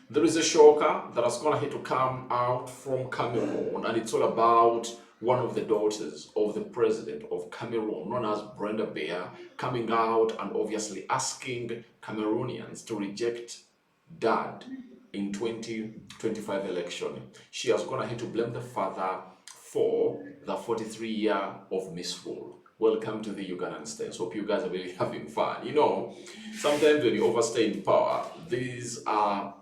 There is a shocker that has gone ahead to come out from Cameroon, and it's all about one of the daughters of the president of Cameroon, known as Brenda, coming out and obviously asking Cameroonians to reject dad in 2025 election. She has gone ahead to blame the father for the 43 year of misrule. Welcome to the Ugandan States. Hope you guys are really having fun. Sometimes when you overstay in power, these are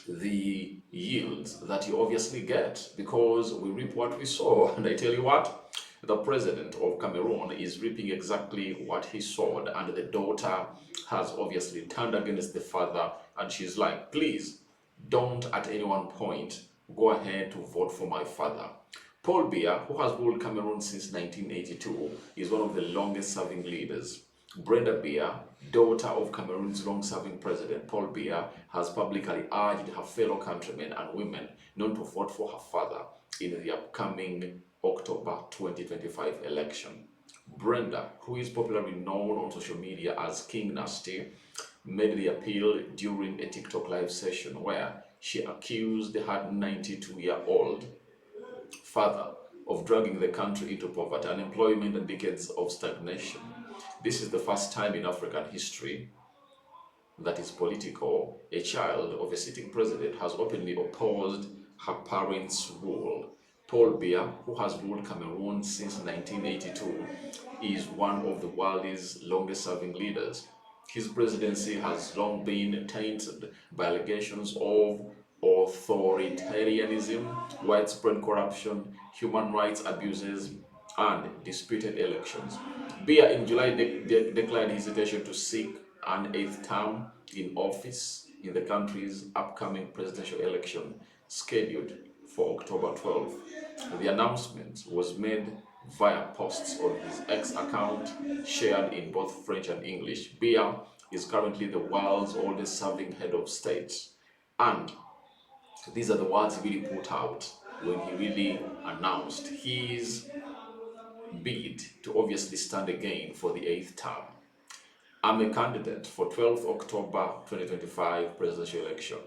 the yields that you obviously get because we reap what we sow. And I tell you what, the president of Cameroon is reaping exactly what he sowed, and the daughter has obviously turned against the father, and she's like, please don't at any one point go ahead to vote for my father. Paul Biya, who has ruled Cameroon since 1982, is one of the longest serving leaders. Brenda Biya, daughter of Cameroon's long-serving president Paul Biya, has publicly urged her fellow countrymen and women not to vote for her father in the upcoming October 2025 election. Brenda, who is popularly known on social media as King Nasty, made the appeal during a TikTok live session where she accused her 92-year-old father of dragging the country into poverty, unemployment, and decades of stagnation. This is the first time in African history that is political, a child of a sitting president has openly opposed her parents' rule. Paul Biya, who has ruled Cameroon since 1982, is one of the world's longest-serving leaders. His presidency has long been tainted by allegations of authoritarianism, widespread corruption, human rights abuses, and disputed elections. Biya in July declared his intention to seek an eighth term in office in the country's upcoming presidential election scheduled for October 12th. The announcement was made via posts on his X account shared in both French and English. Biya is currently the world's oldest serving head of state, and these are the words he really put out when he really announced his bid to obviously stand again for the eighth term. I'm a candidate for 12th October 2025 presidential election.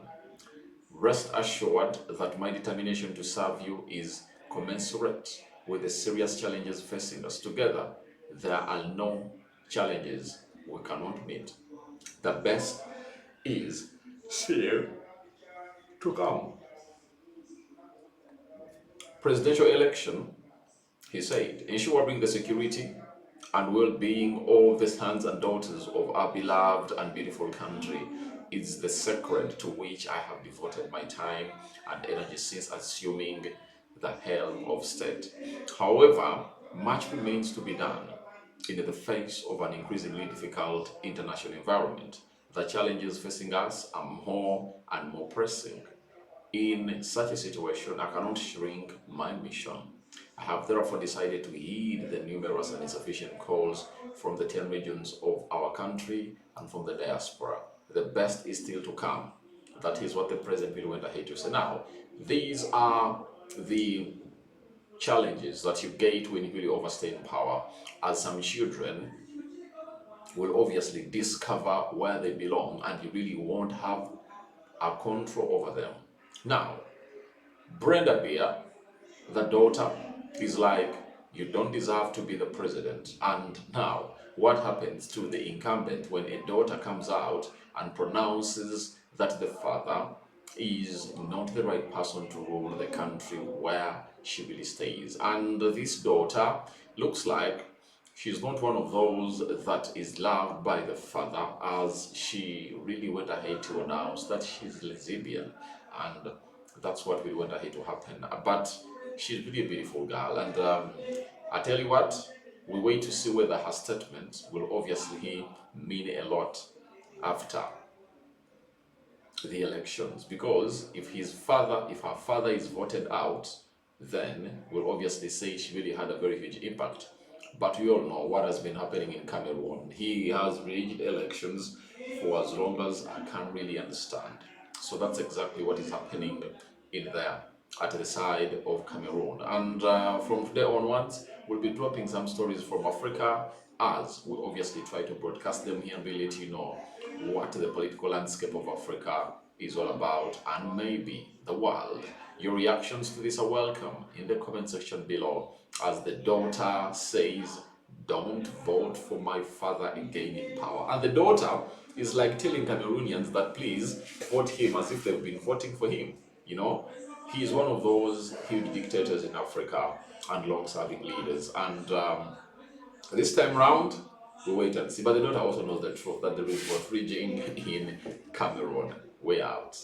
Rest assured that my determination to serve you is commensurate with the serious challenges facing us. Together, there are no challenges we cannot meet. The best is still to come. Presidential election, he said, ensuring the security and well-being of the sons and daughters of our beloved and beautiful country is the secret to which I have devoted my time and energy since assuming the helm of state. However, much remains to be done in the face of an increasingly difficult international environment. The challenges facing us are more and more pressing. In such a situation, I cannot shrink my mission. I have therefore decided to heed the numerous and insufficient calls from the 10 regions of our country and from the diaspora. The best is still to come. That is what the president really went ahead to say. Now, these are the challenges that you get when you really overstay in power. As some children will obviously discover where they belong, and you really won't have a control over them. Now, Brenda Beer, the daughter, is like, you don't deserve to be the president. And now, what happens to the incumbent when a daughter comes out and pronounces that the father is not the right person to rule the country where she really stays? And this daughter looks like she's not one of those that is loved by the father, as she really went ahead to announce that she's lesbian, and that's what really went ahead to happen. But she's really a beautiful girl, and I tell you what, we wait to see whether her statement will obviously mean a lot after the elections, because if her father is voted out, then we'll obviously say she really had a very huge impact. But we all know what has been happening in Cameroon. He has rigged elections for as long as I can't really understand. So that's exactly what is happening in there at the side of Cameroon. And from today onwards, we'll be dropping some stories from Africa, as we obviously try to broadcast them here and really let you know what the political landscape of Africa is all about, and maybe the world. Your reactions to this are welcome in the comment section below. As the daughter says, don't vote for my father again in power. And the daughter is like telling Cameroonians that please vote him as if they've been voting for him. You know, he is one of those huge dictators in Africa and long-serving leaders. And this time round, we wait and see. But the daughter also knows the truth that there is what rigging in Cameroon. Way out.